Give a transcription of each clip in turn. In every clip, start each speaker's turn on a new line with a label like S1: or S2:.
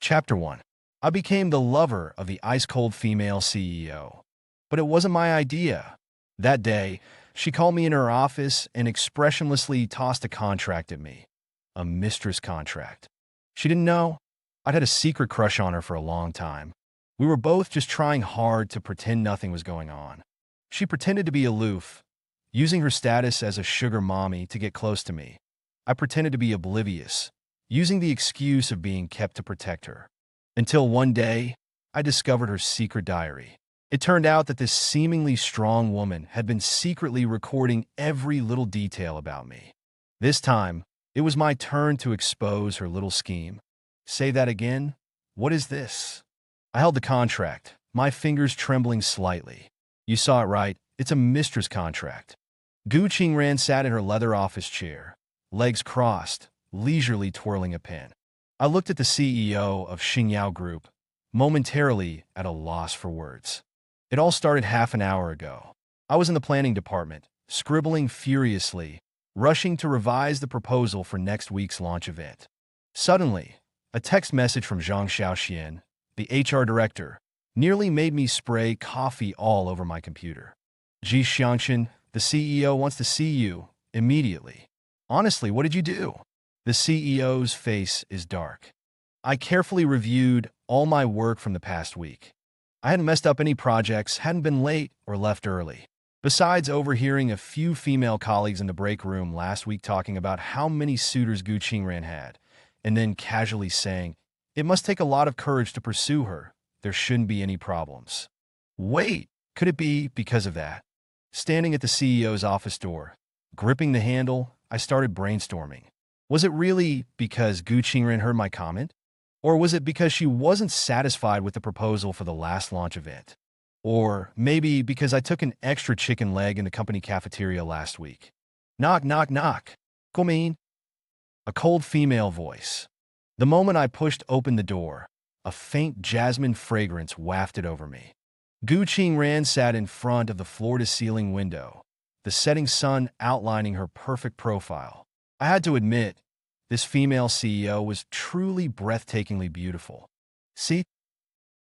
S1: Chapter 1. I became the lover of the ice-cold female CEO. But it wasn't my idea. That day, she called me in her office and expressionlessly tossed a contract at me. A mistress contract. She didn't know. I'd had a secret crush on her for a long time. We were both just trying hard to pretend nothing was going on. She pretended to be aloof, using her status as a sugar mommy to get close to me. I pretended to be oblivious, using the excuse of being kept to protect her. Until one day, I discovered her secret diary. It turned out that this seemingly strong woman had been secretly recording every little detail about me. This time, it was my turn to expose her little scheme. Say that again? What is this? I held the contract, my fingers trembling slightly. You saw it right, it's a mistress contract. Gu Qingran sat in her leather office chair, legs crossed, leisurely twirling a pen. I looked at the CEO of Xingyao Group, momentarily at a loss for words. It all started half an hour ago. I was in the planning department, scribbling furiously, rushing to revise the proposal for next week's launch event. Suddenly, a text message from Zhang Xiaoxian, the HR director, nearly made me spray coffee all over my computer. Ji Xiangxin, the CEO wants to see you immediately. Honestly, what did you do? The CEO's face is dark. I carefully reviewed all my work from the past week. I hadn't messed up any projects, hadn't been late or left early. Besides overhearing a few female colleagues in the break room last week talking about how many suitors Gu Qingran had, and then casually saying, it must take a lot of courage to pursue her. There shouldn't be any problems. Wait, could it be because of that? Standing at the CEO's office door, gripping the handle, I started brainstorming. Was it really because Gu Qingran heard my comment? Or was it because she wasn't satisfied with the proposal for the last launch event? Or maybe because I took an extra chicken leg in the company cafeteria last week? Knock, knock, knock. Come. A cold female voice. The moment I pushed open the door, a faint jasmine fragrance wafted over me. Gu Qingran sat in front of the floor-to-ceiling window, the setting sun outlining her perfect profile. I had to admit, this female CEO was truly breathtakingly beautiful. See?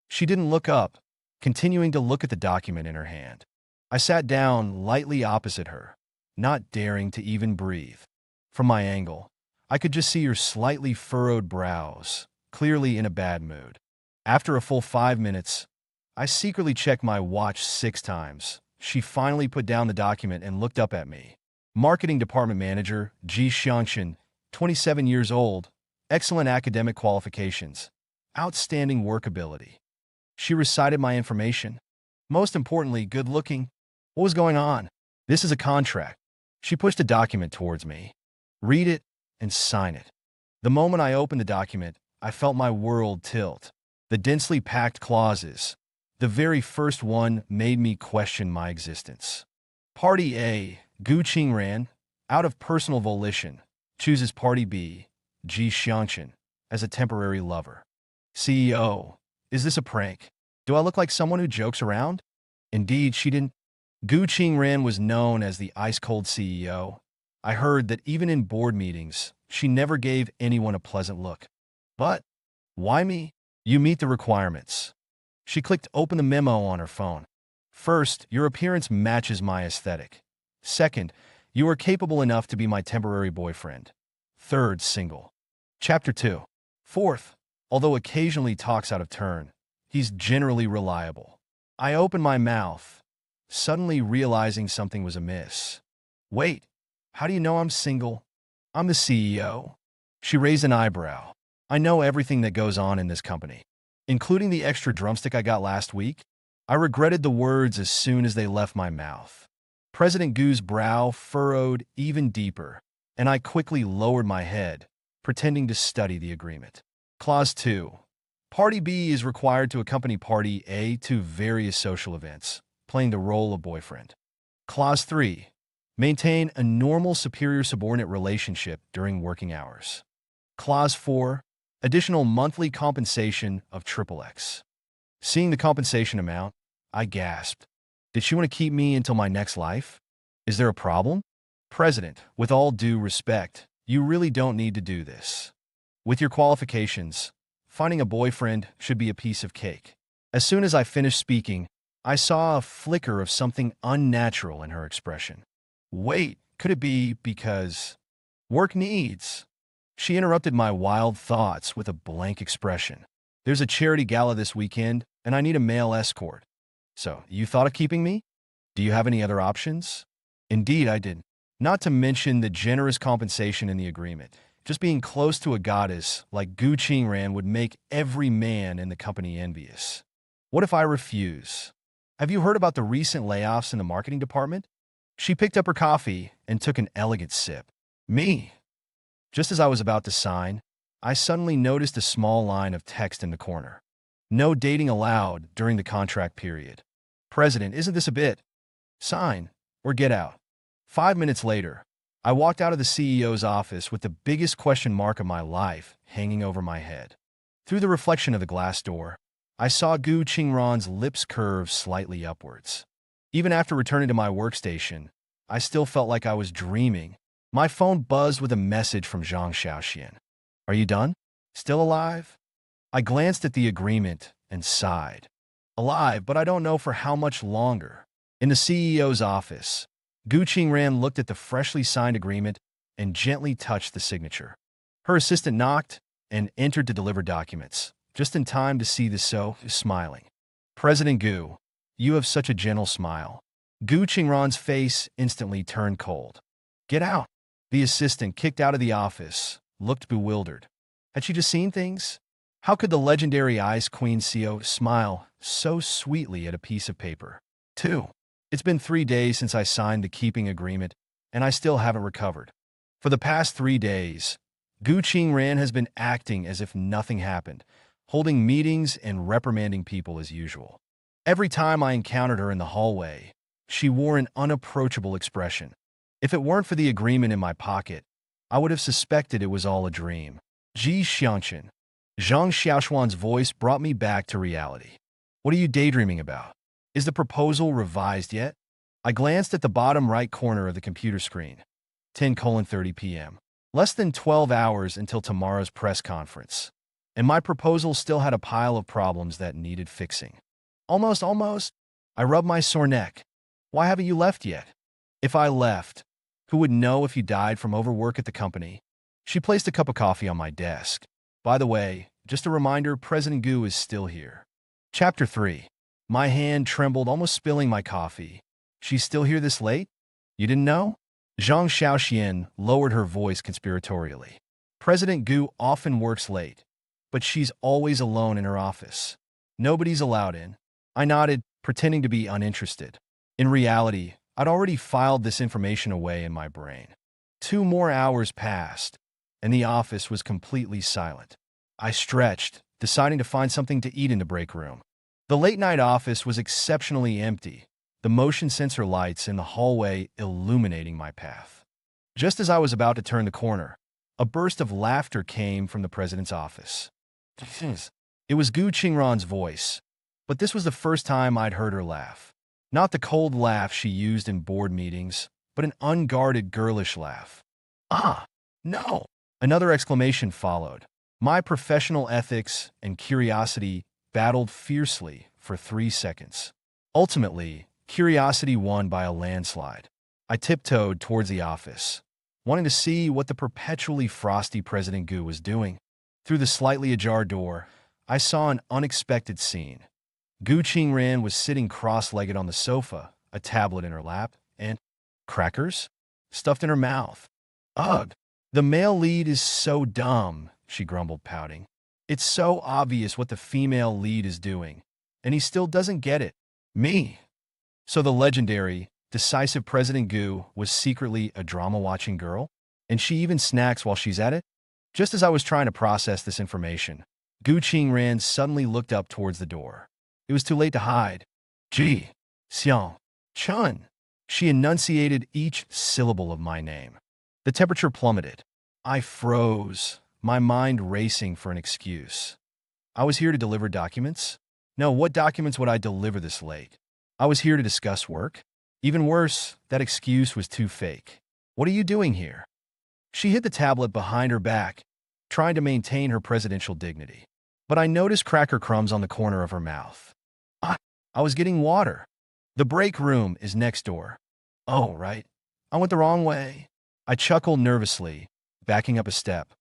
S1: She didn't look up, continuing to look at the document in her hand. I sat down lightly opposite her, not daring to even breathe. From my angle, I could just see her slightly furrowed brows, clearly in a bad mood. After a full 5 minutes, I secretly checked my watch 6 times. She finally put down the document and looked up at me. Marketing Department Manager, Ji Xiangxin, 27 years old, excellent academic qualifications, outstanding workability. She recited my information. Most importantly, good-looking. What was going on? This is a contract. She pushed a document towards me. Read it and sign it. The moment I opened the document, I felt my world tilt. The densely packed clauses, the very first one made me question my existence. Party A, Gu Qingran, out of personal volition, chooses Party B, Ji Xiangxin, as a temporary lover. CEO, is this a prank? Do I look like someone who jokes around? Indeed, she didn't. Gu Qingran was known as the ice-cold CEO. I heard that even in board meetings, she never gave anyone a pleasant look. But why me? You meet the requirements. She clicked open the memo on her phone. First, your appearance matches my aesthetic. Second, you are capable enough to be my temporary boyfriend. Third, single. Chapter 2. Fourth, although occasionally talks out of turn, he's generally reliable. I opened my mouth, suddenly realizing something was amiss. Wait, how do you know I'm single? I'm the CEO. She raised an eyebrow. I know everything that goes on in this company, including the extra drumstick I got last week. I regretted the words as soon as they left my mouth. President Gu's brow furrowed even deeper, and I quickly lowered my head, pretending to study the agreement. Clause 2. Party B is required to accompany Party A to various social events, playing the role of boyfriend. Clause 3. Maintain a normal superior-subordinate relationship during working hours. Clause 4. Additional monthly compensation of XXX. Seeing the compensation amount, I gasped. Did she want to keep me until my next life? Is there a problem? President, with all due respect, you really don't need to do this. With your qualifications, finding a boyfriend should be a piece of cake. As soon as I finished speaking, I saw a flicker of something unnatural in her expression. Wait, could it be because work needs? She interrupted my wild thoughts with a blank expression. There's a charity gala this weekend, and I need a male escort. So, you thought of keeping me? Do you have any other options? Indeed, I did. Not to mention the generous compensation in the agreement. Just being close to a goddess like Gu Qingran would make every man in the company envious. What if I refuse? Have you heard about the recent layoffs in the marketing department? She picked up her coffee and took an elegant sip. Me? Just as I was about to sign, I suddenly noticed a small line of text in the corner. No dating allowed during the contract period. President, isn't this a bit? Sign or get out. 5 minutes later, I walked out of the CEO's office with the biggest question mark of my life hanging over my head. Through the reflection of the glass door, I saw Gu Qingran's lips curve slightly upwards. Even after returning to my workstation, I still felt like I was dreaming. My phone buzzed with a message from Zhang Xiaoxian. Are you done? Still alive? I glanced at the agreement and sighed. Alive, but I don't know for how much longer. In the CEO's office, Gu Qingran looked at the freshly signed agreement and gently touched the signature. Her assistant knocked and entered to deliver documents, just in time to see the So smiling. President Gu, you have such a gentle smile. Gu Qingran's face instantly turned cold. Get out. The assistant, kicked out of the office, looked bewildered. Had she just seen things? How could the legendary Ice Queen CEO smile so sweetly at a piece of paper? 2. It's been 3 days since I signed the keeping agreement, and I still haven't recovered. For the past 3 days, Gu Qingran has been acting as if nothing happened, holding meetings and reprimanding people as usual. Every time I encountered her in the hallway, she wore an unapproachable expression. If it weren't for the agreement in my pocket, I would have suspected it was all a dream. Ji Xiangchen. Zhang Xiaoshuan's voice brought me back to reality. What are you daydreaming about? Is the proposal revised yet? I glanced at the bottom right corner of the computer screen. 10:30 p.m. Less than 12 hours until tomorrow's press conference. And my proposal still had a pile of problems that needed fixing. Almost. I rubbed my sore neck. Why haven't you left yet? If I left, who would know if you died from overwork at the company? She placed a cup of coffee on my desk. By the way, just a reminder, President Gu is still here. Chapter 3. My hand trembled, almost spilling my coffee. She's still here this late? You didn't know? Zhang Xiaoxian lowered her voice conspiratorially. President Gu often works late, but she's always alone in her office. Nobody's allowed in. I nodded, pretending to be uninterested. In reality, I'd already filed this information away in my brain. 2 more hours passed, and the office was completely silent. I stretched, deciding to find something to eat in the break room. The late-night office was exceptionally empty, the motion sensor lights in the hallway illuminating my path. Just as I was about to turn the corner, a burst of laughter came from the president's office. It was Gu Qingran's voice, but this was the first time I'd heard her laugh. Not the cold laugh she used in board meetings, but an unguarded, girlish laugh. Ah, no! Another exclamation followed. My professional ethics and curiosity battled fiercely for 3 seconds. Ultimately, curiosity won by a landslide. I tiptoed towards the office, wanting to see what the perpetually frosty President Gu was doing. Through the slightly ajar door, I saw an unexpected scene. Gu Qingran was sitting cross-legged on the sofa, a tablet in her lap, and crackers stuffed in her mouth. Ugh! The male lead is so dumb, she grumbled, pouting. It's so obvious what the female lead is doing, and he still doesn't get it. Me. So the legendary, decisive President Gu was secretly a drama-watching girl? And she even snacks while she's at it? Just as I was trying to process this information, Gu Qingran suddenly looked up towards the door. It was too late to hide. Ji, Xiang, Chun. She enunciated each syllable of my name. The temperature plummeted. I froze, my mind racing for an excuse. I was here to deliver documents? No, what documents would I deliver this late? I was here to discuss work. Even worse, that excuse was too fake. What are you doing here? She hid the tablet behind her back, trying to maintain her presidential dignity. but I noticed cracker crumbs on the corner of her mouth. I, I was getting water. The break room is next door. Oh, right. I went the wrong way. I chuckled nervously, backing up a step.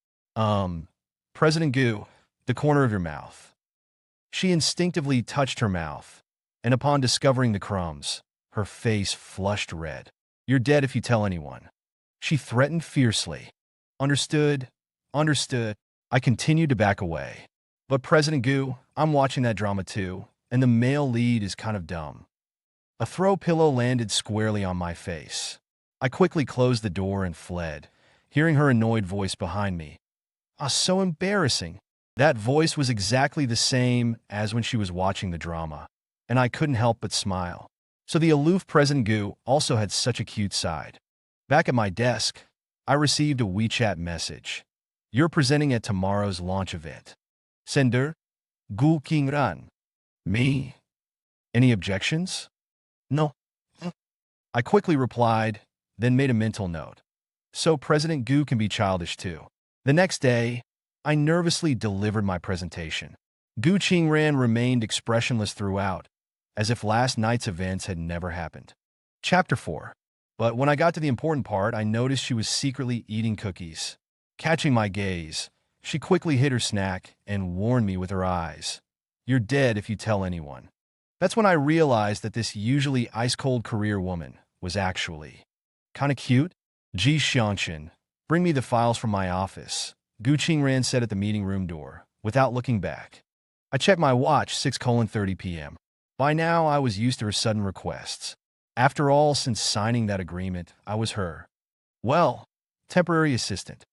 S1: President Gu, the corner of your mouth. She instinctively touched her mouth, and upon discovering the crumbs, her face flushed red. You're dead if you tell anyone. She threatened fiercely. Understood. Understood. I continued to back away. But President Gu, I'm watching that drama too, and the male lead is kind of dumb. A throw pillow landed squarely on my face. I quickly closed the door and fled, hearing her annoyed voice behind me. Ah, so embarrassing. That voice was exactly the same as when she was watching the drama, and I couldn't help but smile. So the aloof President Gu also had such a cute side. Back at my desk, I received a WeChat message. You're presenting at tomorrow's launch event. Sender, Gu Qingran. Me? Any objections? No. I quickly replied, then made a mental note. So President Gu can be childish too. The next day, I nervously delivered my presentation. Gu Qingran remained expressionless throughout, as if last night's events had never happened. Chapter 4. But when I got to the important part, I noticed she was secretly eating cookies. Catching my gaze, she quickly hid her snack and warned me with her eyes. You're dead if you tell anyone. That's when I realized that this usually ice-cold career woman was actually kinda cute. Ji Xiangxin, bring me the files from my office, Gu Qingran said at the meeting room door, without looking back. I checked my watch, 6:30 p.m. By now, I was used to her sudden requests. After all, since signing that agreement, I was her. Well, temporary assistant.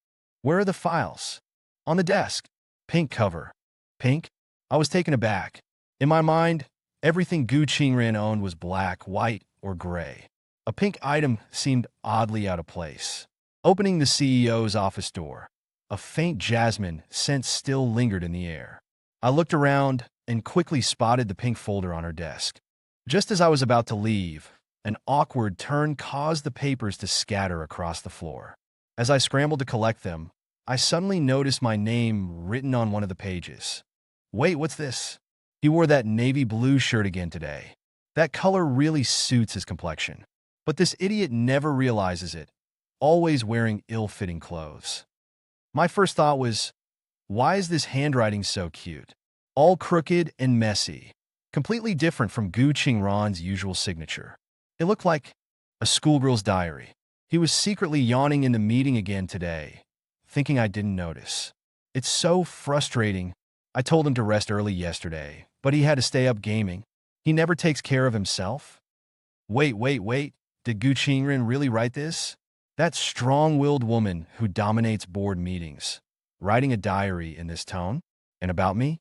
S1: Where are the files? On the desk. Pink cover. Pink? I was taken aback. In my mind, everything Gu Qingran owned was black, white, or gray. A pink item seemed oddly out of place. Opening the CEO's office door, a faint jasmine scent still lingered in the air. I looked around and quickly spotted the pink folder on her desk. Just as I was about to leave, an awkward turn caused the papers to scatter across the floor. As I scrambled to collect them, I suddenly noticed my name written on one of the pages. Wait, what's this? He wore that navy blue shirt again today. That color really suits his complexion. But this idiot never realizes it, always wearing ill-fitting clothes. My first thought was, why is this handwriting so cute? All crooked and messy, completely different from Gu Qingran's usual signature. It looked like a schoolgirl's diary. He was secretly yawning in the meeting again today, thinking I didn't notice. It's so frustrating. I told him to rest early yesterday, but he had to stay up gaming. He never takes care of himself. Wait. Did Gu Qingran really write this? That strong-willed woman who dominates board meetings, writing a diary in this tone? And about me?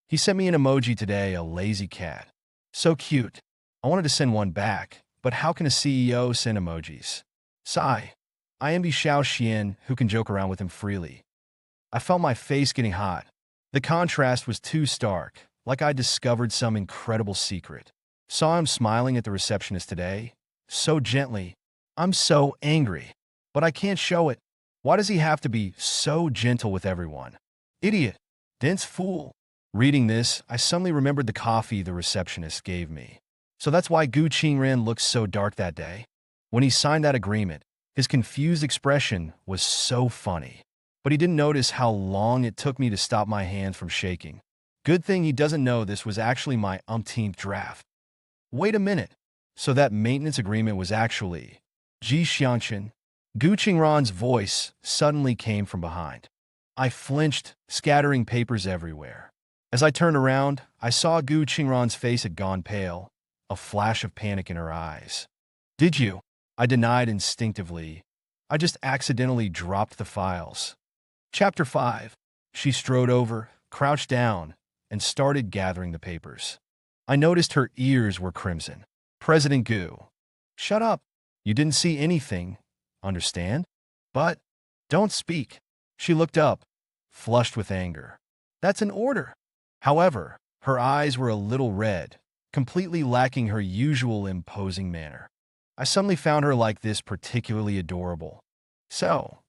S1: He sent me an emoji today, a lazy cat. So cute. I wanted to send one back, but how can a CEO send emojis? Sigh. I envy Xiao Xian, who can joke around with him freely. I felt my face getting hot. The contrast was too stark, like I'd discovered some incredible secret. Saw him smiling at the receptionist today, so gently. I'm so angry. But I can't show it. Why does he have to be so gentle with everyone? Idiot. Dense fool. Reading this, I suddenly remembered the coffee the receptionist gave me. So that's why Gu Qingran looked so dark that day. When he signed that agreement, his confused expression was so funny. But he didn't notice how long it took me to stop my hands from shaking. Good thing he doesn't know this was actually my umpteenth draft. Wait a minute. So that maintenance agreement was actually Ji Xiangxin. Gu Qingran's voice suddenly came from behind. I flinched, scattering papers everywhere. As I turned around, I saw Gu Qingran's face had gone pale, a flash of panic in her eyes. Did you? I denied instinctively. I just accidentally dropped the files. Chapter 5. She strode over, crouched down, and started gathering the papers. I noticed her ears were crimson. President Gu. Shut up. You didn't see anything. Understand? But don't speak. She looked up, flushed with anger. That's an order. However, her eyes were a little red, completely lacking her usual imposing manner. I suddenly found her like this particularly adorable. So,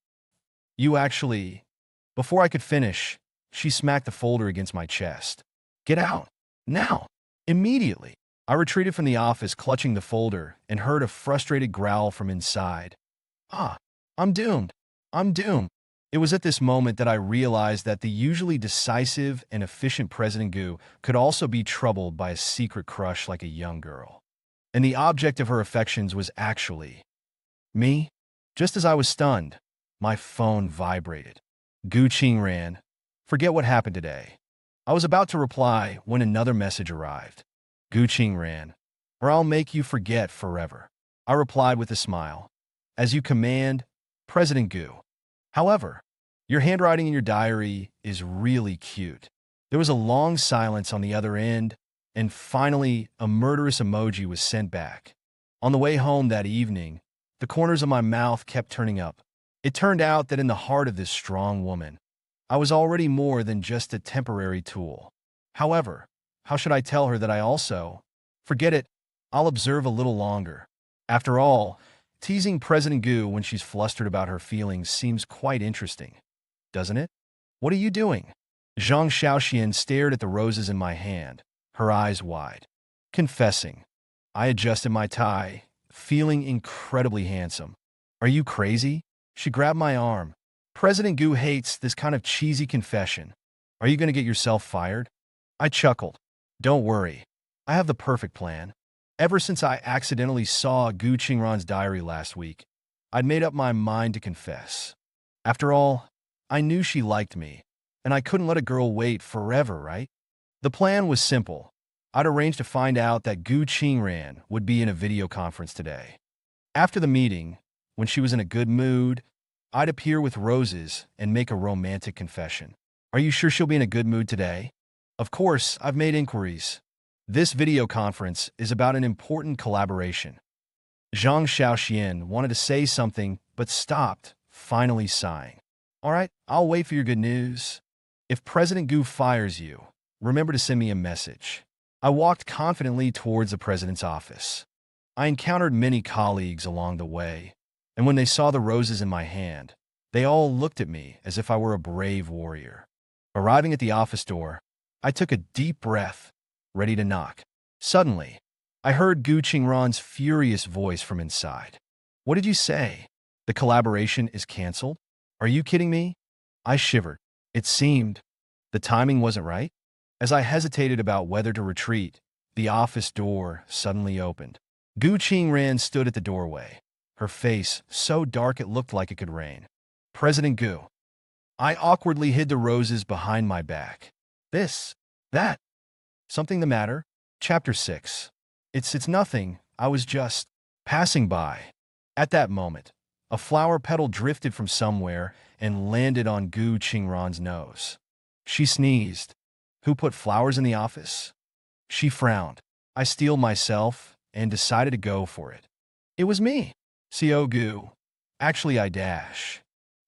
S1: you actually... Before I could finish, She smacked the folder against my chest. Get out. Now. Immediately. I retreated from the office, clutching the folder, and heard a frustrated growl from inside. Ah, I'm doomed. I'm doomed. It was at this moment that I realized that the usually decisive and efficient President Gu could also be troubled by a secret crush like a young girl. And the object of her affections was actually me. Just as I was stunned, my phone vibrated. Gu Qingran, forget what happened today. I was about to reply when another message arrived. Gu Qingran, or I'll make you forget forever. I replied with a smile. As you command, President Gu. However, your handwriting in your diary is really cute. There was a long silence on the other end, and finally, a murderous emoji was sent back. On the way home that evening, the corners of my mouth kept turning up. It turned out that in the heart of this strong woman, I was already more than just a temporary tool. However, how should I tell her that I also? Forget it, I'll observe a little longer. After all, teasing President Gu when she's flustered about her feelings seems quite interesting, doesn't it? What are you doing? Zhang Xiaoxian stared at the roses in my hand, her eyes wide. Confessing. I adjusted my tie, feeling incredibly handsome. Are you crazy? She grabbed my arm. President Gu hates this kind of cheesy confession. Are you going to get yourself fired? I chuckled. Don't worry. I have the perfect plan. Ever since I accidentally saw Gu Qingran's diary last week, I'd made up my mind to confess. After all, I knew she liked me, and I couldn't let a girl wait forever, right? The plan was simple. I'd arranged to find out that Gu Qingran would be in a video conference today. After the meeting, when she was in a good mood, I'd appear with roses and make a romantic confession. Are you sure she'll be in a good mood today? Of course, I've made inquiries. This video conference is about an important collaboration. Zhang Xiaoxian wanted to say something, but stopped, finally sighing. All right, I'll wait for your good news. If President Gu fires you, remember to send me a message. I walked confidently towards the president's office. I encountered many colleagues along the way, and when they saw the roses in my hand, they all looked at me as if I were a brave warrior. Arriving at the office door, I took a deep breath, ready to knock. Suddenly, I heard Gu Qingran's furious voice from inside. What did you say? The collaboration is canceled? Are you kidding me? I shivered. It seemed the timing wasn't right. As I hesitated about whether to retreat, the office door suddenly opened. Gu Qingran stood at the doorway, her face so dark it looked like it could rain. President Gu. I awkwardly hid the roses behind my back. This, that. Something the matter? Chapter 6. It's nothing. I was just passing by. At that moment, a flower petal drifted from somewhere and landed on Gu Qingran's nose. She sneezed. Who put flowers in the office? She frowned. I steeled myself and decided to go for it. It was me. Co Gu. Actually, I dash.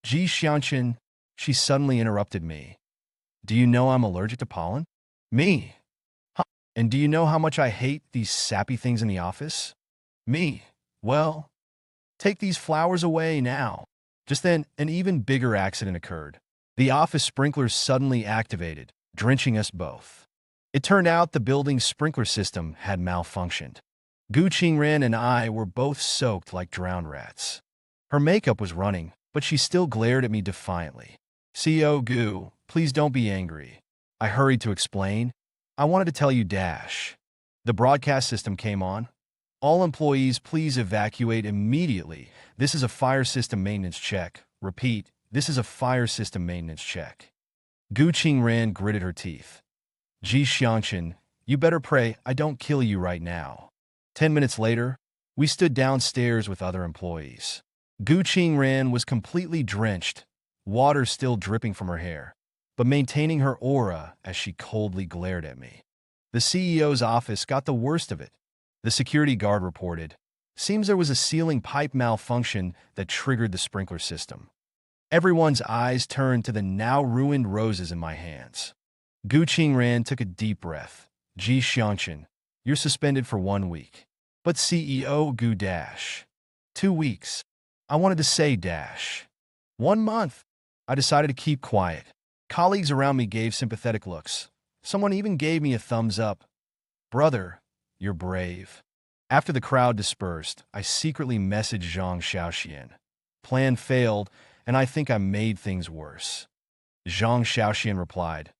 S1: Ji Xianqin. She suddenly interrupted me. Do you know I'm allergic to pollen? Me. Huh. And do you know how much I hate these sappy things in the office? Me. Well, take these flowers away now. Just then, an even bigger accident occurred. The office sprinklers suddenly activated, drenching us both. It turned out the building's sprinkler system had malfunctioned. Gu Qingran and I were both soaked like drowned rats. Her makeup was running, but she still glared at me defiantly. Co Gu, please don't be angry. I hurried to explain. I wanted to tell you dash. The broadcast system came on. All employees, please evacuate immediately. This is a fire system maintenance check. Repeat, this is a fire system maintenance check. Gu Qingran gritted her teeth. Ji Xianqin, you better pray I don't kill you right now. 10 minutes later, we stood downstairs with other employees. Gu Qingran was completely drenched, water still dripping from her hair, but maintaining her aura as she coldly glared at me. The CEO's office got the worst of it. The security guard reported. Seems there was a ceiling pipe malfunction that triggered the sprinkler system. Everyone's eyes turned to the now ruined roses in my hands. Gu Qingran took a deep breath. Ji Xianqin, you're suspended for 1 week. But CEO Gu dash. 2 weeks. I wanted to say dash. 1 month. I decided to keep quiet. Colleagues around me gave sympathetic looks. Someone even gave me a thumbs up. Brother, you're brave. After the crowd dispersed, I secretly messaged Zhang Xiaoxian. Plan failed, and I think I made things worse. Zhang Xiaoxian replied,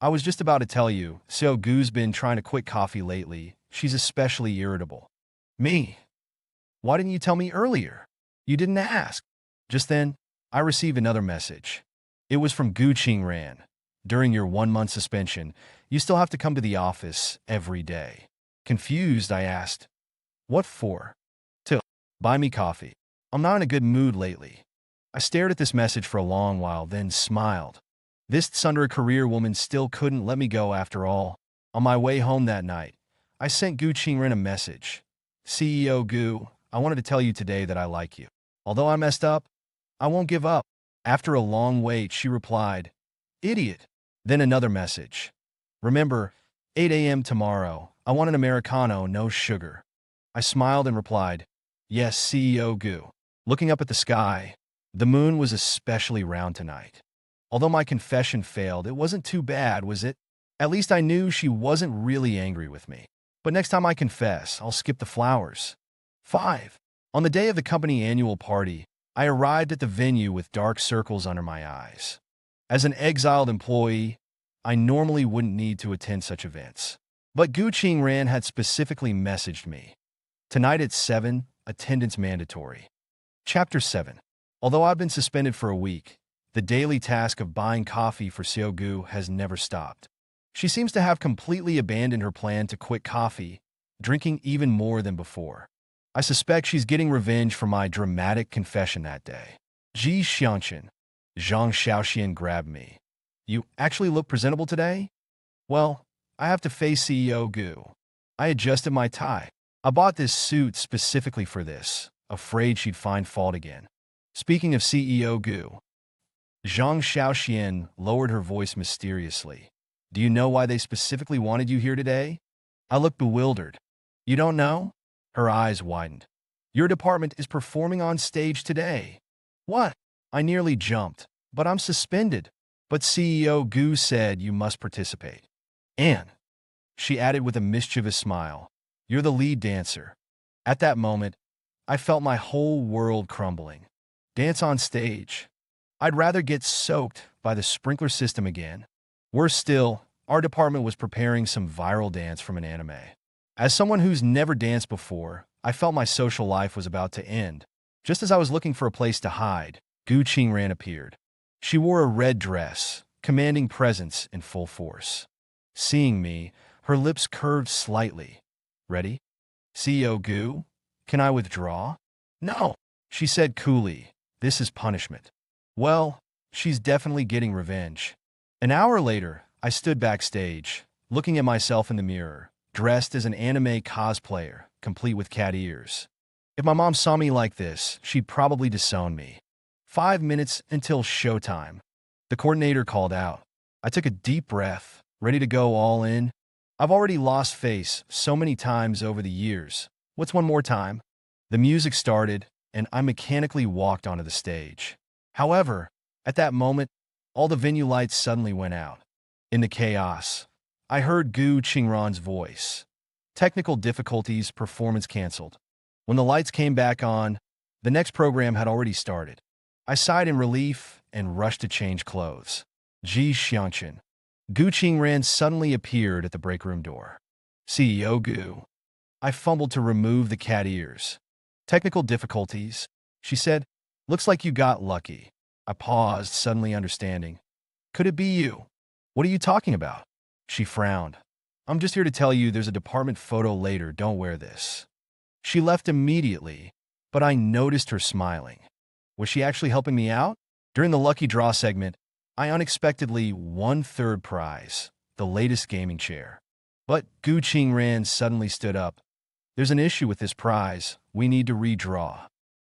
S1: I was just about to tell you, Xiao Gu's been trying to quit coffee lately. She's especially irritable. Me? Why didn't you tell me earlier? You didn't ask. Just then, I received another message. It was from Gu Qingran. During your 1-month suspension, you still have to come to the office every day. Confused, I asked, what for? To buy me coffee. I'm not in a good mood lately. I stared at this message for a long while, then smiled. This Tsundere career woman still couldn't let me go after all. On my way home that night, I sent Gu Qingran a message. CEO Gu, I wanted to tell you today that I like you. Although I messed up, I won't give up. After a long wait, she replied, Idiot. Then another message. Remember, 8 a.m. tomorrow. I want an Americano, no sugar. I smiled and replied, Yes, CEO Gu. Looking up at the sky, the moon was especially round tonight. Although my confession failed, it wasn't too bad, was it? At least I knew she wasn't really angry with me. But next time I confess, I'll skip the flowers. 5. On the day of the company annual party, I arrived at the venue with dark circles under my eyes. As an exiled employee, I normally wouldn't need to attend such events. But Gu Qingran had specifically messaged me. Tonight at 7, attendance mandatory. Chapter 7. Although I've been suspended for a week, the daily task of buying coffee for Xiao Gu has never stopped. She seems to have completely abandoned her plan to quit coffee, drinking even more than before. I suspect she's getting revenge for my dramatic confession that day. Ji Xianqin, Zhang Xiaoxian grabbed me. You actually look presentable today? Well, I have to face CEO Gu. I adjusted my tie. I bought this suit specifically for this, afraid she'd find fault again. Speaking of CEO Gu, Zhang Xiaoxian lowered her voice mysteriously. Do you know why they specifically wanted you here today? I looked bewildered. You don't know? Her eyes widened. Your department is performing on stage today. What? I nearly jumped, but I'm suspended. But CEO Gu said you must participate. And, she added with a mischievous smile, you're the lead dancer. At that moment, I felt my whole world crumbling. Dance on stage. I'd rather get soaked by the sprinkler system again. Worse still, our department was preparing some viral dance from an anime. As someone who's never danced before, I felt my social life was about to end. Just as I was looking for a place to hide, Gu Qingran appeared. She wore a red dress, commanding presence in full force. Seeing me, her lips curved slightly. Ready? CEO Gu? Can I withdraw? No, she said coolly. This is punishment. Well, she's definitely getting revenge. An hour later, I stood backstage, looking at myself in the mirror, dressed as an anime cosplayer, complete with cat ears. If my mom saw me like this, she'd probably disown me. 5 minutes until showtime. The coordinator called out. I took a deep breath, ready to go all in. I've already lost face so many times over the years. What's one more time? The music started, and I mechanically walked onto the stage. However, at that moment, all the venue lights suddenly went out. In the chaos, I heard Gu Qingran's voice. Technical difficulties, performance canceled. When the lights came back on, the next program had already started. I sighed in relief and rushed to change clothes. Ji Xianqin. Gu Qingran suddenly appeared at the break room door. CEO Gu. I fumbled to remove the cat ears. Technical difficulties, she said. Looks like you got lucky. I paused, suddenly understanding. Could it be you? What are you talking about? She frowned. I'm just here to tell you there's a department photo later, don't wear this. She left immediately, but I noticed her smiling. Was she actually helping me out? During the lucky draw segment, I unexpectedly won third prize, the latest gaming chair. But Gu Qingran suddenly stood up. There's an issue with this prize. We need to redraw.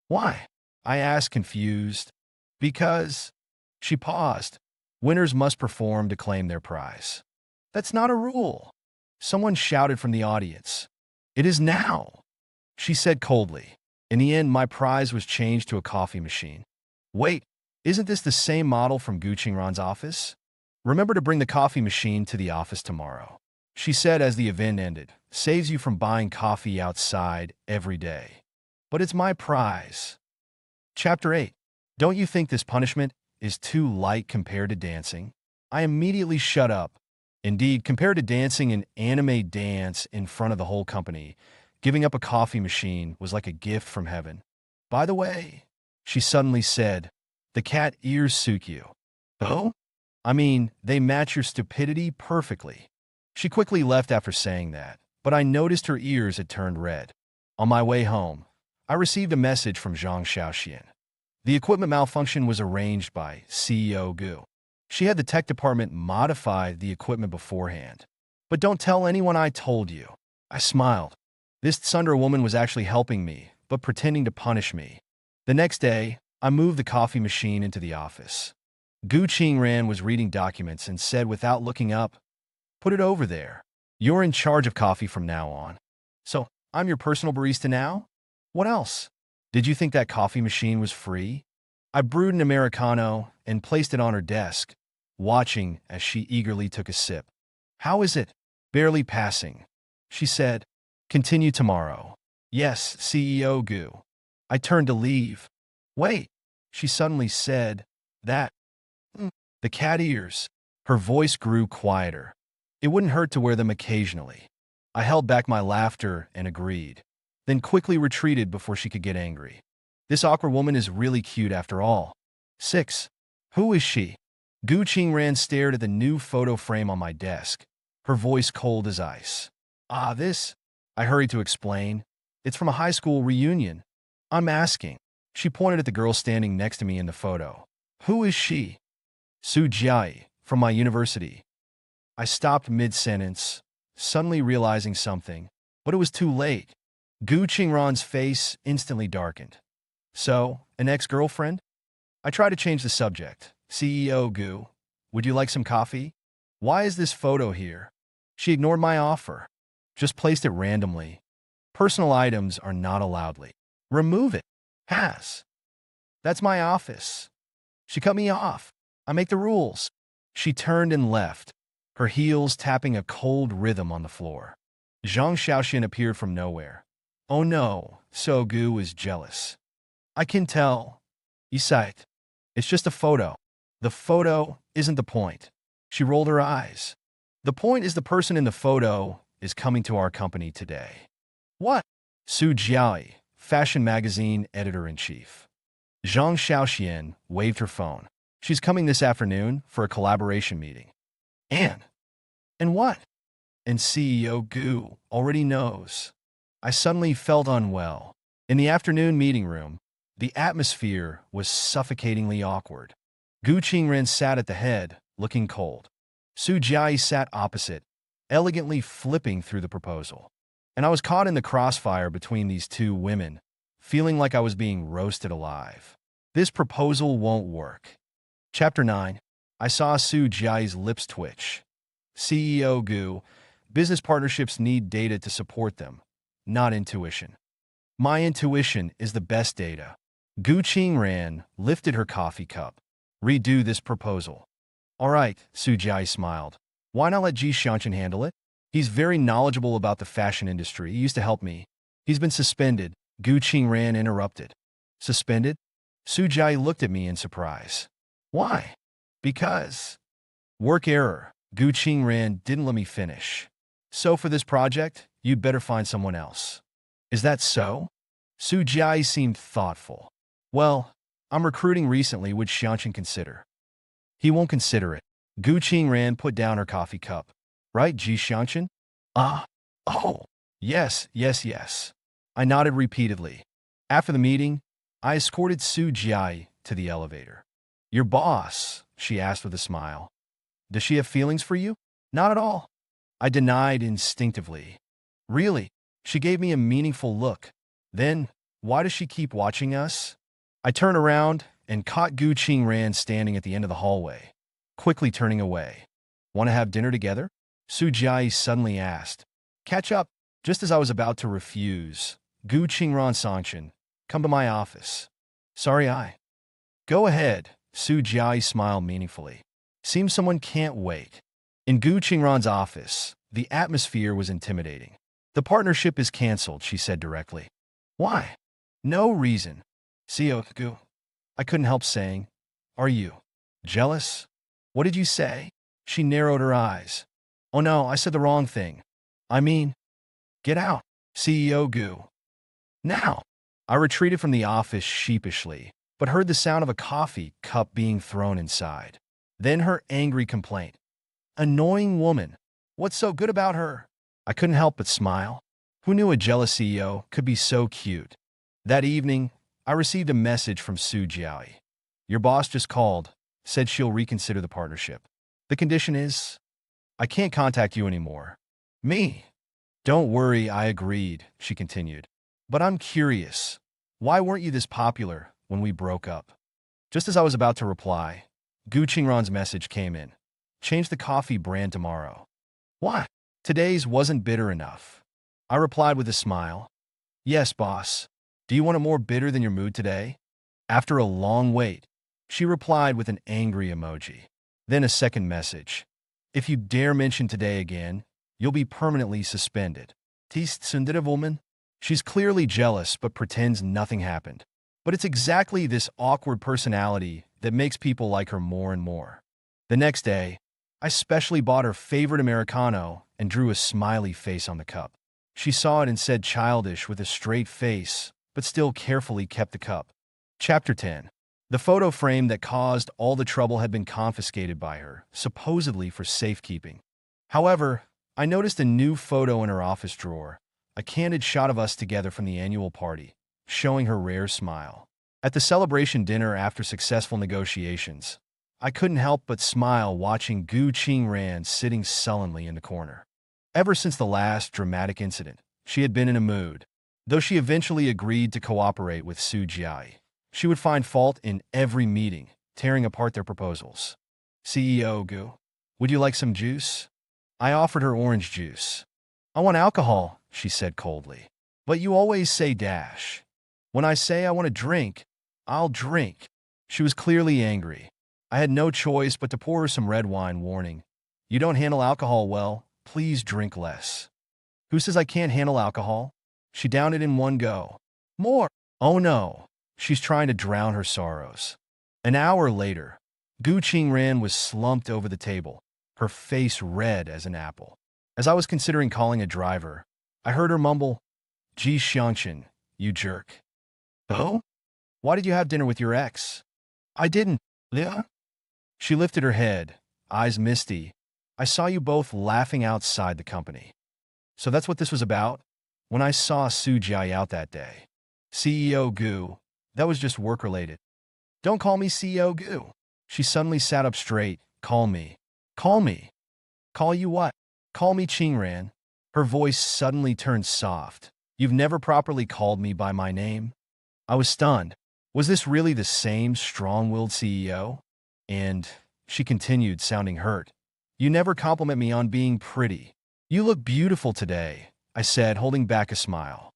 S1: Why? I asked, confused. Because... She paused. Winners must perform to claim their prize. That's not a rule. Someone shouted from the audience. It is now, she said coldly. In the end, my prize was changed to a coffee machine. Wait, isn't this the same model from Gu Qingran's office? Remember to bring the coffee machine to the office tomorrow, she said as the event ended. Saves you from buying coffee outside every day. But it's my prize. Chapter 8. Don't you think this punishment is too light compared to dancing? I immediately shut up. Indeed, compared to dancing an anime dance in front of the whole company, giving up a coffee machine was like a gift from heaven. By the way, she suddenly said, the cat ears suit you. Oh? I mean, they match your stupidity perfectly. She quickly left after saying that, but I noticed her ears had turned red. On my way home, I received a message from Zhang Xiaoxian. The equipment malfunction was arranged by CEO Gu. She had the tech department modify the equipment beforehand. But don't tell anyone I told you. I smiled. This Tsundere woman was actually helping me, but pretending to punish me. The next day, I moved the coffee machine into the office. Gu Qingran was reading documents and said without looking up, "Put it over there. You're in charge of coffee from now on. So, I'm your personal barista now? What else? Did you think that coffee machine was free?" I brewed an Americano and placed it on her desk, watching as she eagerly took a sip. "How is it?" "Barely passing," she said. "Continue tomorrow." "Yes, CEO Gu." I turned to leave. "Wait," she suddenly said. "That, the cat ears." Her voice grew quieter. "It wouldn't hurt to wear them occasionally." I held back my laughter and agreed, then quickly retreated before she could get angry. This awkward woman is really cute after all. 6. Who is she? Gu Qingran stared at the new photo frame on my desk, her voice cold as ice. This, I hurried to explain. It's from a high school reunion. I'm asking. She pointed at the girl standing next to me in the photo. Who is she? Su Jiai, from my university. I stopped mid-sentence, suddenly realizing something, but it was too late. Gu Qingran's face instantly darkened. So, an ex-girlfriend? I tried to change the subject. CEO Gu, would you like some coffee? Why is this photo here? She ignored my offer. Just placed it randomly. Personal items are not allowed. Remove it. That's my office. She cut me off. I make the rules. She turned and left, her heels tapping a cold rhythm on the floor. Zhang Xiaoxian appeared from nowhere. Oh no, So Gu is jealous. I can tell. Isait. It's just a photo. The photo isn't the point. She rolled her eyes. The point is the person in the photo is coming to our company today. What? Su Jiai, fashion magazine editor-in-chief. Zhang Xiaoxian waved her phone. She's coming this afternoon for a collaboration meeting. And what? And CEO Gu already knows. I suddenly felt unwell. In the afternoon meeting room, the atmosphere was suffocatingly awkward. Gu Qingran sat at the head, looking cold. Su Jiai sat opposite, elegantly flipping through the proposal. And I was caught in the crossfire between these two women, feeling like I was being roasted alive. This proposal won't work. Chapter 9. I saw Su Jiai's lips twitch. CEO Gu, business partnerships need data to support them, not intuition. My intuition is the best data. Gu Qingran lifted her coffee cup. Redo this proposal. All right, Su Jiai smiled. Why not let Ji Xianqun handle it? He's very knowledgeable about the fashion industry. He used to help me. He's been suspended. Gu Qingran interrupted. Suspended? Su Jiai looked at me in surprise. Why? Because. Work error. Gu Qingran didn't let me finish. So for this project, you'd better find someone else. Is that so? Su Jiai seemed thoughtful. Well, I'm recruiting recently. Would Xianqun consider? He won't consider it. Gu Qingran put down her coffee cup. Right, Ji Xianqun? Oh, yes. I nodded repeatedly. After the meeting, I escorted Su Jiai to the elevator. Your boss, she asked with a smile. Does she have feelings for you? Not at all. I denied instinctively. Really? She gave me a meaningful look. Then, why does she keep watching us? I turned around and caught Gu Qingran standing at the end of the hallway, quickly turning away. Want to have dinner together? Su Jiai suddenly asked. Catch up. Just as I was about to refuse, Gu Qingran Sangshan, come to my office. Sorry, I. Go ahead, Su Jiai smiled meaningfully. Seems someone can't wait. In Gu Qingran's office, the atmosphere was intimidating. The partnership is canceled, she said directly. Why? No reason. CEO Gu. I couldn't help saying, are you jealous? What did you say? She narrowed her eyes. Oh no, I said the wrong thing. I mean, get out, CEO Gu. Now. I retreated from the office sheepishly, but heard the sound of a coffee cup being thrown inside. Then her angry complaint. Annoying woman. What's so good about her? I couldn't help but smile. Who knew a jealous CEO could be so cute? That evening, I received a message from Su Jiayi. Your boss just called, said she'll reconsider the partnership. The condition is, I can't contact you anymore. Me? Don't worry, I agreed, she continued. But I'm curious. Why weren't you this popular when we broke up? Just as I was about to reply, Gu Qingran's message came in. Change the coffee brand tomorrow. What? Today's wasn't bitter enough. I replied with a smile. Yes, boss. Do you want it more bitter than your mood today? After a long wait, she replied with an angry emoji. Then a second message. If you dare mention today again, you'll be permanently suspended. Tis tsundere woman? She's clearly jealous but pretends nothing happened. But it's exactly this awkward personality that makes people like her more and more. The next day, I specially bought her favorite Americano and drew a smiley face on the cup. She saw it and said childish with a straight face, but still carefully kept the cup. Chapter 10. The photo frame that caused all the trouble had been confiscated by her, supposedly for safekeeping. However, I noticed a new photo in her office drawer, a candid shot of us together from the annual party, showing her rare smile. At the celebration dinner after successful negotiations, I couldn't help but smile watching Gu Qingran sitting sullenly in the corner. Ever since the last dramatic incident, she had been in a mood. Though she eventually agreed to cooperate with Su Jiayi, she would find fault in every meeting, tearing apart their proposals. CEO Gu, would you like some juice? I offered her orange juice. I want alcohol, she said coldly. But you always say dash. When I say I want a drink, I'll drink. She was clearly angry. I had no choice but to pour her some red wine, warning, you don't handle alcohol well, please drink less. Who says I can't handle alcohol? She downed it in one go. More. Oh no. She's trying to drown her sorrows. An hour later, Gu Qingran was slumped over the table, her face red as an apple. As I was considering calling a driver, I heard her mumble, Ji Xiangqin, you jerk. Oh? Why did you have dinner with your ex? I didn't. Yeah? She lifted her head, eyes misty. I saw you both laughing outside the company. So that's what this was about? When I saw Su Jiayi out that day. CEO Gu, that was just work-related. Don't call me CEO Gu. She suddenly sat up straight. Call me. Call me. Call you what? Call me Qingran. Her voice suddenly turned soft. You've never properly called me by my name? I was stunned. Was this really the same strong-willed CEO? And she continued, sounding hurt. You never compliment me on being pretty. You look beautiful today, I said, holding back a smile.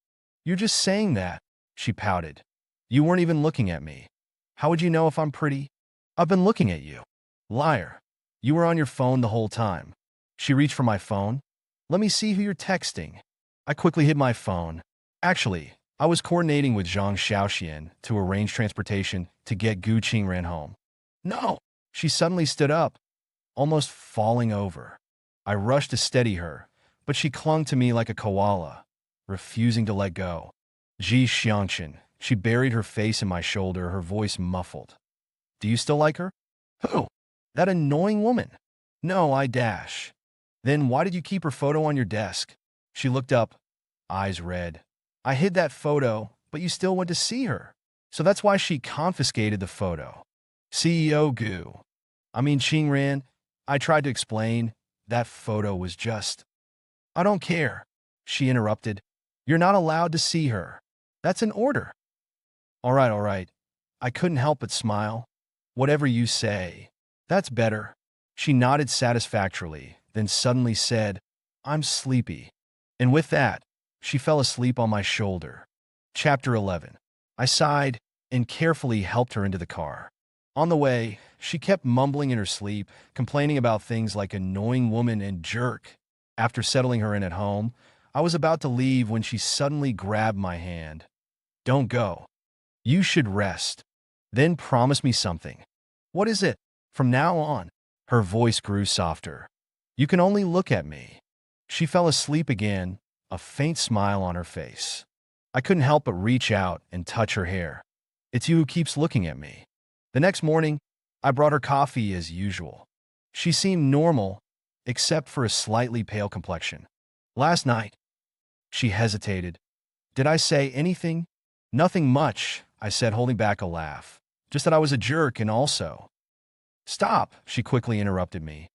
S1: You're just saying that, she pouted. You weren't even looking at me. How would you know if I'm pretty? I've been looking at you. Liar. You were on your phone the whole time. She reached for my phone. Let me see who you're texting. I quickly hid my phone. Actually, I was coordinating with Zhang Xiaoxian to arrange transportation to get Gu Qingran home. No! She suddenly stood up, almost falling over. I rushed to steady her, but she clung to me like a koala, refusing to let go. Ji Xiangqin. She buried her face in my shoulder, her voice muffled. Do you still like her? Who? That annoying woman. No, I dash. Then why did you keep her photo on your desk? She looked up, eyes red. I hid that photo, but you still went to see her. So that's why she confiscated the photo. CEO Gu. I mean, Qingran, I tried to explain. That photo was just... I don't care, she interrupted. You're not allowed to see her. That's an order. All right. I couldn't help but smile. Whatever you say. That's better. She nodded satisfactorily, then suddenly said, I'm sleepy. And with that, she fell asleep on my shoulder. Chapter 11. I sighed and carefully helped her into the car. On the way, she kept mumbling in her sleep, complaining about things like annoying woman and jerk. After settling her in at home, I was about to leave when she suddenly grabbed my hand. Don't go. You should rest. Then promise me something. What is it? From now on, her voice grew softer. You can only look at me. She fell asleep again, a faint smile on her face. I couldn't help but reach out and touch her hair. It's you who keeps looking at me. The next morning, I brought her coffee as usual. She seemed normal, except for a slightly pale complexion. Last night, she hesitated. Did I say anything? Nothing much, I said, holding back a laugh. Just that I was a jerk and also. Stop, she quickly interrupted me.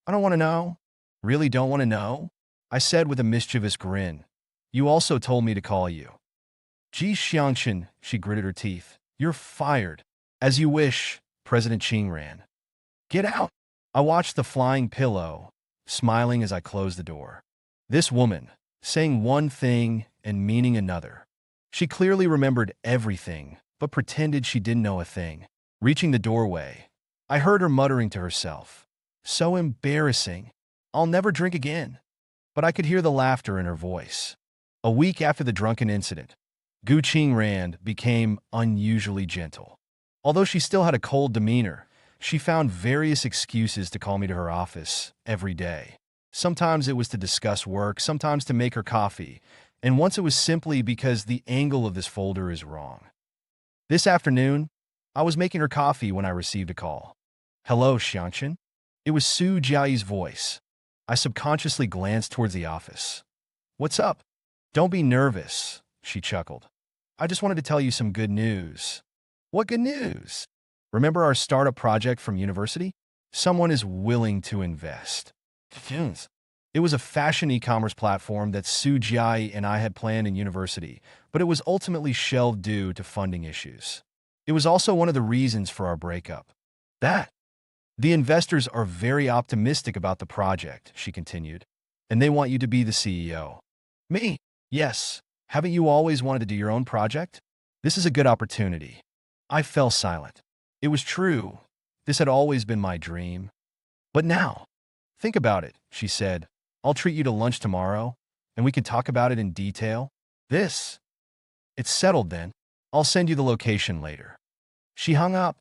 S1: I don't want to know. Really don't want to know? I said with a mischievous grin. You also told me to call you. Ji Xiangchen, she gritted her teeth. You're fired. As you wish, President Qing ran. Get out. I watched the flying pillow, smiling as I closed the door. This woman, saying one thing and meaning another. She clearly remembered everything, but pretended she didn't know a thing. Reaching the doorway, I heard her muttering to herself. So embarrassing. I'll never drink again. But I could hear the laughter in her voice. A week after the drunken incident, Gu Qingran became unusually gentle. Although she still had a cold demeanor, she found various excuses to call me to her office every day. Sometimes it was to discuss work, sometimes to make her coffee, and once it was simply because the angle of this folder is wrong. This afternoon, I was making her coffee when I received a call. Hello, Xiangchen. It was Su Jiayi's voice. I subconsciously glanced towards the office. What's up? Don't be nervous, she chuckled. I just wanted to tell you some good news. What good news? Remember our startup project from university? Someone is willing to invest. It was a fashion e-commerce platform that Su Jiayi and I had planned in university, but it was ultimately shelved due to funding issues. It was also one of the reasons for our breakup. The investors are very optimistic about the project, she continued, and they want you to be the CEO. Me? Yes. Haven't you always wanted to do your own project? This is a good opportunity. I fell silent. It was true. This had always been my dream. But now, think about it, she said. I'll treat you to lunch tomorrow, and we can talk about it in detail. It's settled then. I'll send you the location later. She hung up.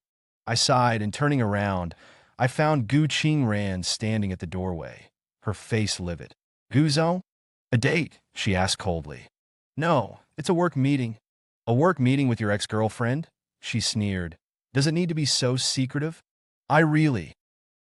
S1: I sighed, and turning around, I found Gu Qingran standing at the doorway, her face livid. Guzhou? A date? She asked coldly. No, it's a work meeting. A work meeting with your ex-girlfriend? She sneered. Does it need to be so secretive?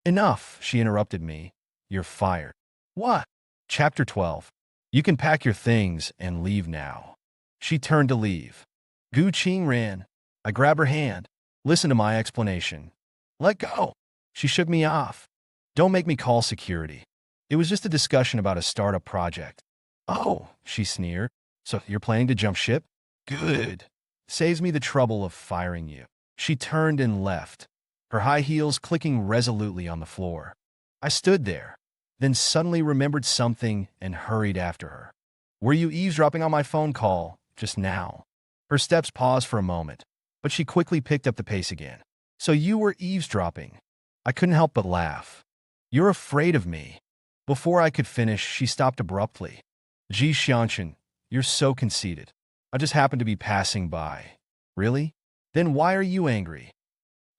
S1: Enough, she interrupted me. You're fired. What? Chapter 12. You can pack your things and leave now. She turned to leave. Gu Qingran. I grabbed her hand. Listen to my explanation. Let go. She shook me off. Don't make me call security. It was just a discussion about a startup project. Oh, she sneered. So you're planning to jump ship? Good. Saves me the trouble of firing you. She turned and left, her high heels clicking resolutely on the floor. I stood there, then suddenly remembered something and hurried after her. Were you eavesdropping on my phone call just now? Her steps paused for a moment, but she quickly picked up the pace again. So you were eavesdropping. I couldn't help but laugh. You're afraid of me. Before I could finish, she stopped abruptly. Ji Xiangchen, you're so conceited. I just happened to be passing by. Really? Then why are you angry?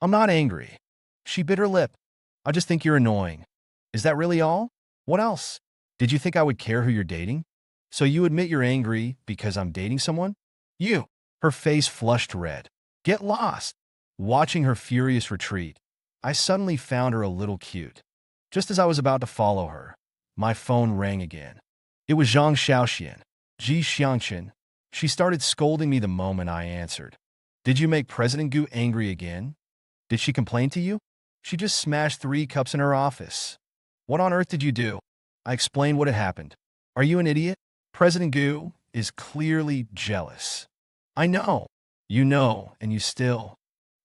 S1: I'm not angry. She bit her lip. I just think you're annoying. Is that really all? What else? Did you think I would care who you're dating? So you admit you're angry because I'm dating someone? You. Her face flushed red. Get lost. Watching her furious retreat, I suddenly found her a little cute. Just as I was about to follow her, my phone rang again. It was Zhang Xiaoxian. Ji Xiangchen. She started scolding me the moment I answered. Did you make President Gu angry again? Did she complain to you? She just smashed 3 cups in her office. What on earth did you do? I explained what had happened. Are you an idiot? President Gu is clearly jealous. I know. You know, and you still.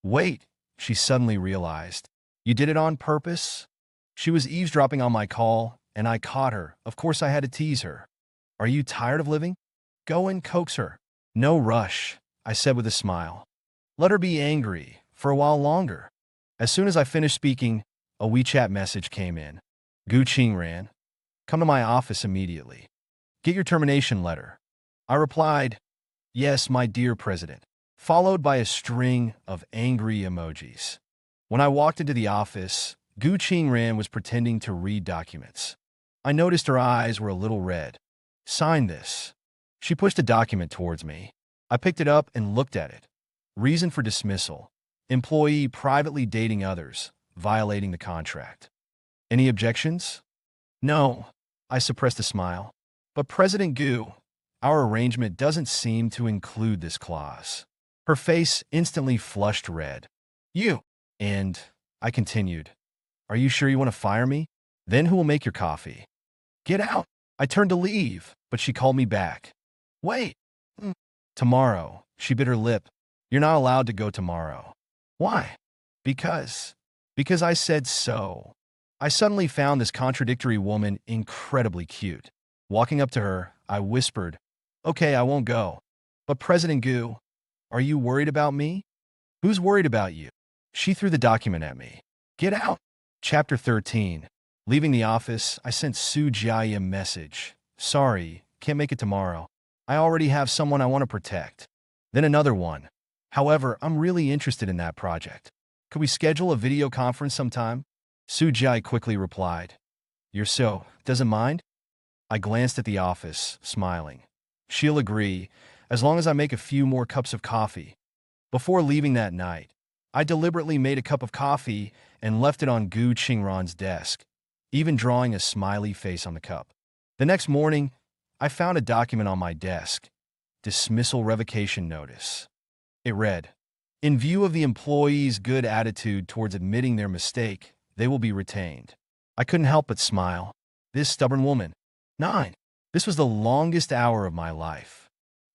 S1: Wait, she suddenly realized. You did it on purpose? She was eavesdropping on my call, and I caught her. Of course I had to tease her. Are you tired of living? Go and coax her. No rush, I said with a smile. Let her be angry for a while longer. As soon as I finished speaking, a WeChat message came in. Gu Qingran, come to my office immediately. Get your termination letter. I replied, yes, my dear president, followed by a string of angry emojis. When I walked into the office, Gu Qingran was pretending to read documents. I noticed her eyes were a little red. Sign this. She pushed a document towards me. I picked it up and looked at it. Reason for dismissal. Employee privately dating others, violating the contract. Any objections? No. I suppressed a smile. But President Gu, our arrangement doesn't seem to include this clause. Her face instantly flushed red. You. And I continued. Are you sure you want to fire me? Then who will make your coffee? Get out. I turned to leave, but she called me back. Wait. Tomorrow. She bit her lip. You're not allowed to go tomorrow. Why? Because I said so. I suddenly found this contradictory woman incredibly cute. Walking up to her, I whispered, okay, I won't go. But President Gu, are you worried about me? Who's worried about you? She threw the document at me. Get out. Chapter 13. Leaving the office, I sent Su Jiayi a message. Sorry, can't make it tomorrow. I already have someone I want to protect. Then another one. However, I'm really interested in that project. Could we schedule a video conference sometime? Su Jiayi quickly replied. You're so, doesn't mind? I glanced at the office, smiling. She'll agree, as long as I make a few more cups of coffee. Before leaving that night, I deliberately made a cup of coffee and left it on Gu Qingran's desk, even drawing a smiley face on the cup. The next morning, I found a document on my desk. Dismissal revocation notice. It read, in view of the employee's good attitude towards admitting their mistake, they will be retained. I couldn't help but smile. This stubborn woman. 9. This was the longest hour of my life.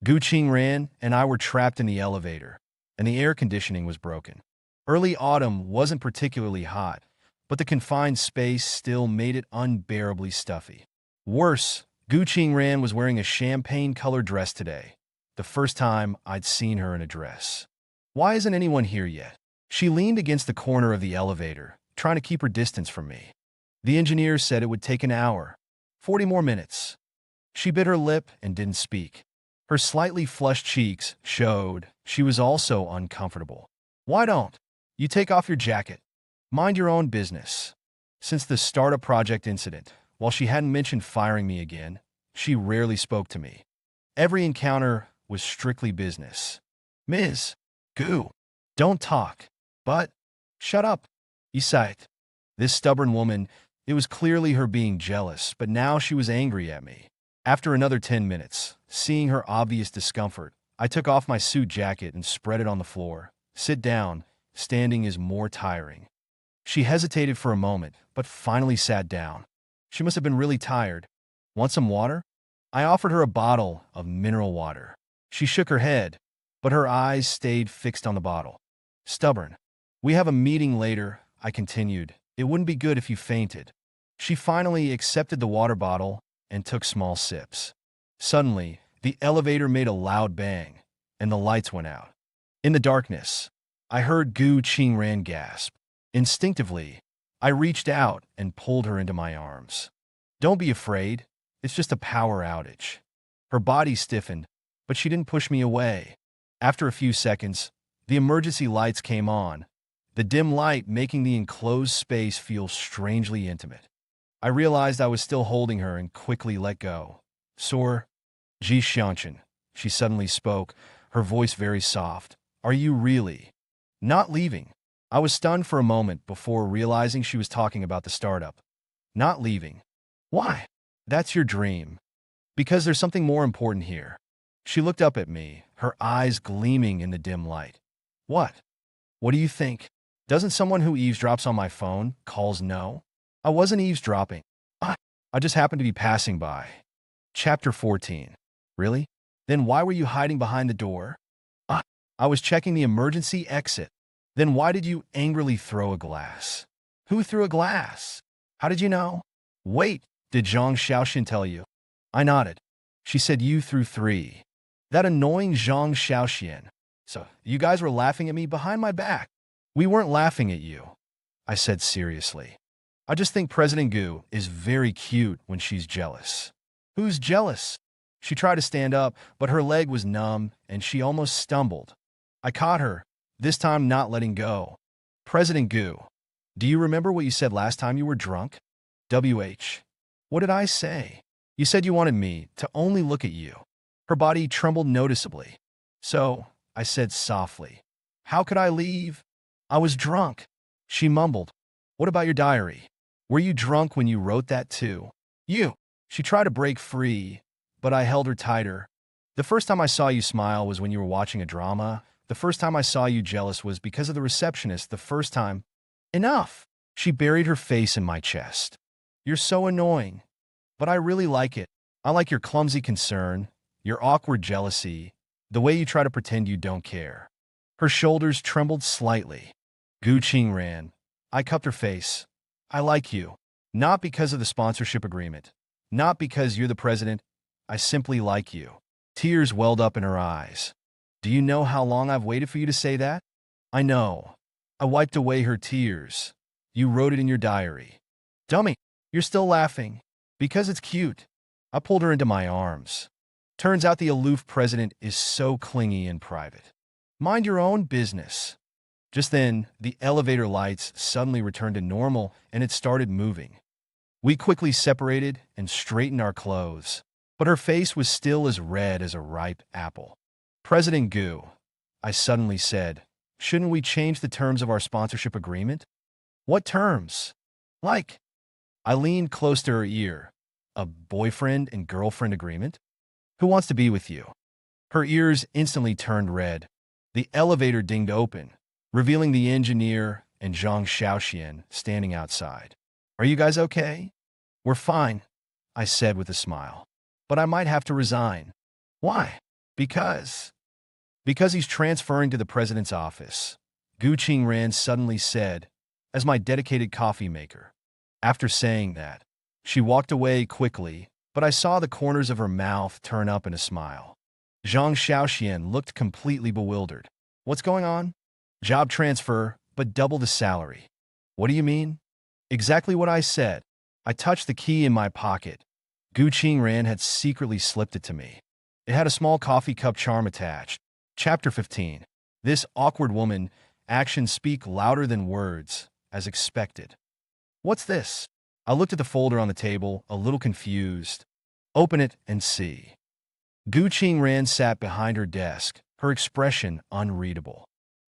S1: Gu Qingran and I were trapped in the elevator, and the air conditioning was broken. Early autumn wasn't particularly hot, but the confined space still made it unbearably stuffy. Worse, Gu Qingran was wearing a champagne-colored dress today, the first time I'd seen her in a dress. Why isn't anyone here yet? She leaned against the corner of the elevator, trying to keep her distance from me. The engineer said it would take an hour, 40 more minutes. She bit her lip and didn't speak. Her slightly flushed cheeks showed she was also uncomfortable. Why don't you take off your jacket? Mind your own business. Since the startup project incident, while she hadn't mentioned firing me again, she rarely spoke to me. Every encounter was strictly business. Ms. Gu, don't talk. But, shut up. You sighed. This stubborn woman, it was clearly her being jealous, but now she was angry at me. After another 10 minutes, seeing her obvious discomfort, I took off my suit jacket and spread it on the floor. Sit down. Standing is more tiring. She hesitated for a moment, but finally sat down. She must have been really tired. Want some water? I offered her a bottle of mineral water. She shook her head, but her eyes stayed fixed on the bottle. Stubborn. We have a meeting later, I continued. It wouldn't be good if you fainted. She finally accepted the water bottle and took small sips. Suddenly, the elevator made a loud bang, and the lights went out. In the darkness, I heard Gu Qingran gasp. Instinctively, I reached out and pulled her into my arms. Don't be afraid. It's just a power outage. Her body stiffened, but she didn't push me away. After a few seconds, the emergency lights came on, the dim light making the enclosed space feel strangely intimate. I realized I was still holding her and quickly let go. Sir, Ji Xianchen, she suddenly spoke, her voice very soft. Are you really not leaving? I was stunned for a moment before realizing she was talking about the startup. Not leaving. Why? That's your dream. Because there's something more important here. She looked up at me, her eyes gleaming in the dim light. What? What do you think? Doesn't someone who eavesdrops on my phone calls no? I wasn't eavesdropping. I just happened to be passing by. Chapter 14. Really? Then why were you hiding behind the door? I was checking the emergency exit. Then why did you angrily throw a glass? Who threw a glass? How did you know? Wait, did Zhang Xiaoxian tell you? I nodded. She said you threw 3. That annoying Zhang Xiaoxian. So, you guys were laughing at me behind my back. We weren't laughing at you, I said seriously. I just think President Gu is very cute when she's jealous. Who's jealous? She tried to stand up, but her leg was numb and she almost stumbled. I caught her, this time not letting go. President Gu, do you remember what you said last time you were drunk? WH. What did I say? You said you wanted me to only look at you. Her body trembled noticeably. So, I said softly, how could I leave? I was drunk. She mumbled, what about your diary? Were you drunk when you wrote that too? You. She tried to break free, but I held her tighter. The first time I saw you smile was when you were watching a drama. The first time I saw you jealous was because of the receptionist. The first time. Enough. She buried her face in my chest. You're so annoying. But I really like it. I like your clumsy concern, your awkward jealousy, the way you try to pretend you don't care. Her shoulders trembled slightly. Gu Qingran. I cupped her face. I like you. Not because of the sponsorship agreement. Not because you're the president. I simply like you. Tears welled up in her eyes. Do you know how long I've waited for you to say that? I know. I wiped away her tears. You wrote it in your diary. Dummy, you're still laughing. Because it's cute. I pulled her into my arms. Turns out the aloof president is so clingy in private. Mind your own business. Just then, the elevator lights suddenly returned to normal and it started moving. We quickly separated and straightened our clothes, but her face was still as red as a ripe apple. President Gu, I suddenly said, shouldn't we change the terms of our sponsorship agreement? What terms? Like, I leaned close to her ear. A boyfriend and girlfriend agreement? Who wants to be with you? Her ears instantly turned red. The elevator dinged open, revealing the engineer and Zhang Xiaoxian standing outside. Are you guys okay? We're fine, I said with a smile. But I might have to resign. Why? Because he's transferring to the president's office, Gu Qingran suddenly said, as my dedicated coffee maker. After saying that, she walked away quickly, but I saw the corners of her mouth turn up in a smile. Zhang Xiaoxian looked completely bewildered. What's going on? Job transfer, but double the salary. What do you mean? Exactly what I said. I touched the key in my pocket. Gu Qingran had secretly slipped it to me. It had a small coffee cup charm attached. Chapter 15. This awkward woman, actions speak louder than words, as expected. What's this? I looked at the folder on the table, a little confused. Open it and see. Gu Qingran sat behind her desk, her expression unreadable.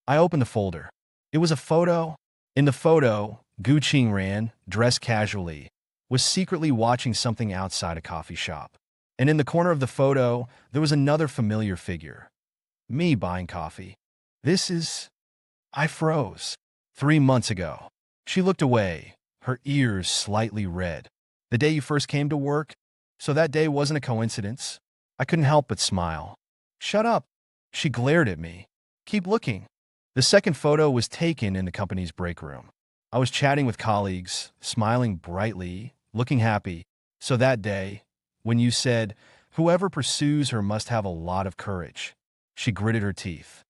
S1: I opened the folder. It was a photo. In the photo, Gu Qingran, dressed casually, was secretly watching something outside a coffee shop. And in the corner of the photo, there was another familiar figure. Me buying coffee. This is... I froze. 3 months ago. She looked away, her ears slightly red. The day you first came to work? So that day wasn't a coincidence? I couldn't help but smile. Shut up. She glared at me. Keep looking. The second photo was taken in the company's break room. I was chatting with colleagues, smiling brightly, looking happy. So that day, when you said, whoever pursues her must have a lot of courage, she gritted her teeth.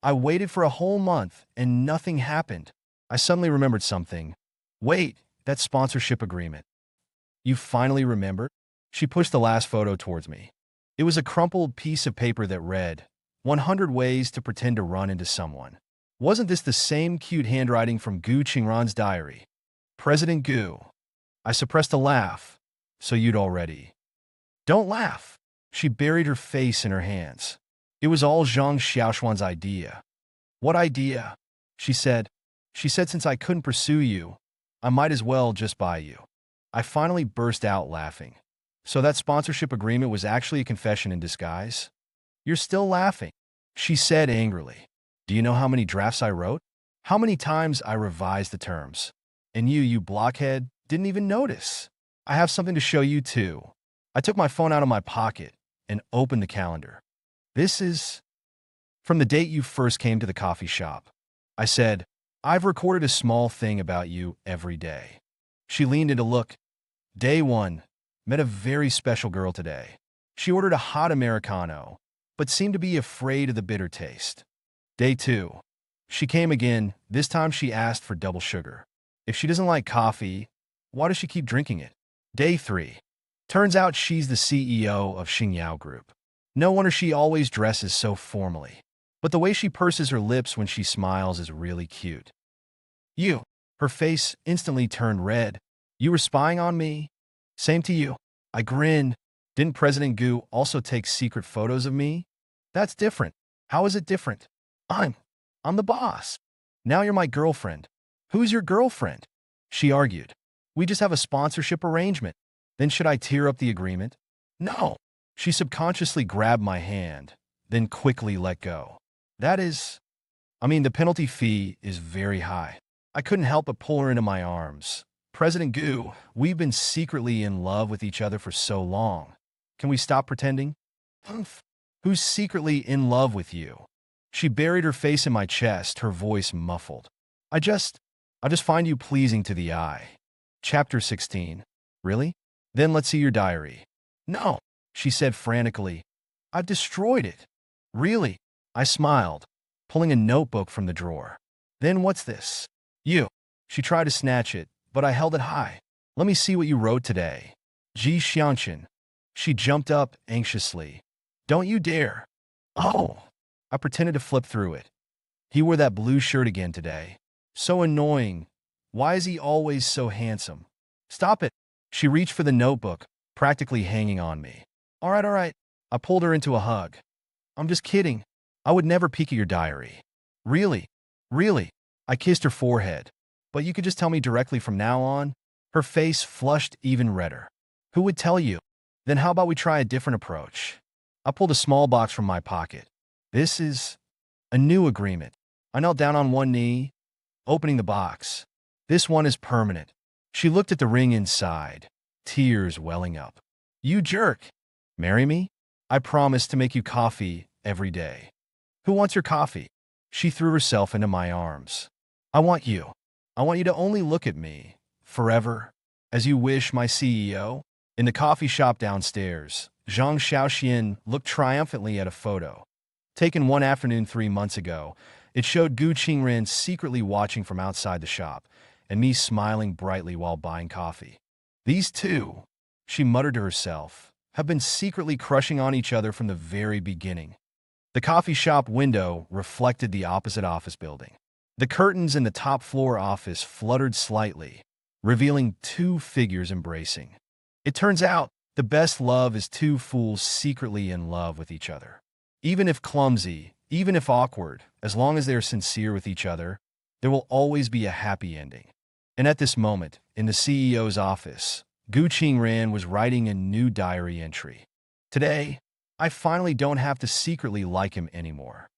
S1: I waited for a whole month and nothing happened. I suddenly remembered something. Wait, that sponsorship agreement. You finally remembered? She pushed the last photo towards me. It was a crumpled piece of paper that read, 100 ways to pretend to run into someone. Wasn't this the same cute handwriting from Gu Qingran's diary? President Gu. I suppressed a laugh. So you'd already. Don't laugh. She buried her face in her hands. It was all Zhang Xiaoxuan's idea. What idea? She said. She said since I couldn't pursue you, I might as well just buy you. I finally burst out laughing. So that sponsorship agreement was actually a confession in disguise? You're still laughing, she said angrily. Do you know how many drafts I wrote? How many times I revised the terms? And you blockhead, didn't even notice. I have something to show you too. I took my phone out of my pocket and opened the calendar. This is from the date you first came to the coffee shop. I said, I've recorded a small thing about you every day. She leaned in to look. Day 1. Met a very special girl today. She ordered a hot Americano, but seemed to be afraid of the bitter taste. Day 2. She came again. This time she asked for double sugar. If she doesn't like coffee, why does she keep drinking it? Day 3. Turns out she's the CEO of Xingyao Group. No wonder she always dresses so formally. But the way she purses her lips when she smiles is really cute. You. Her face instantly turned red. You were spying on me? Same to you. I grinned. Didn't President Gu also take secret photos of me? That's different. How is it different? I'm the boss. Now you're my girlfriend. Who's your girlfriend? She argued. We just have a sponsorship arrangement. Then should I tear up the agreement? No. She subconsciously grabbed my hand, then quickly let go. The penalty fee is very high. I couldn't help but pull her into my arms. President Gu, we've been secretly in love with each other for so long. Can we stop pretending? Humph. Who's secretly in love with you? She buried her face in my chest, her voice muffled. I just find you pleasing to the eye. Chapter 16. Really? Then let's see your diary. No, she said frantically. I've destroyed it. Really? I smiled, pulling a notebook from the drawer. Then what's this? You. She tried to snatch it, but I held it high. Let me see what you wrote today. Ji Xiangqin. She jumped up anxiously. Don't you dare. Oh. I pretended to flip through it. He wore that blue shirt again today. So annoying. Why is he always so handsome? Stop it. She reached for the notebook, practically hanging on me. All right. I pulled her into a hug. I'm just kidding. I would never peek at your diary. Really? I kissed her forehead. But you could just tell me directly from now on? Her face flushed even redder. Who would tell you? Then how about we try a different approach? I pulled a small box from my pocket. This is a new agreement. I knelt down on one knee, opening the box. This one is permanent. She looked at the ring inside, tears welling up. You jerk. Marry me? I promise to make you coffee every day. Who wants your coffee? She threw herself into my arms. I want you. I want you to only look at me, forever, as you wish, my CEO. In the coffee shop downstairs, Zhang Xiaoxian looked triumphantly at a photo. Taken one afternoon 3 months ago, it showed Gu Qingren secretly watching from outside the shop, and me smiling brightly while buying coffee. These two, she muttered to herself, have been secretly crushing on each other from the very beginning. The coffee shop window reflected the opposite office building. The curtains in the top floor office fluttered slightly, revealing two figures embracing. It turns out, the best love is two fools secretly in love with each other. Even if clumsy, even if awkward, as long as they are sincere with each other, there will always be a happy ending. And at this moment, in the CEO's office, Gu Qingren was writing a new diary entry. Today, I finally don't have to secretly like him anymore.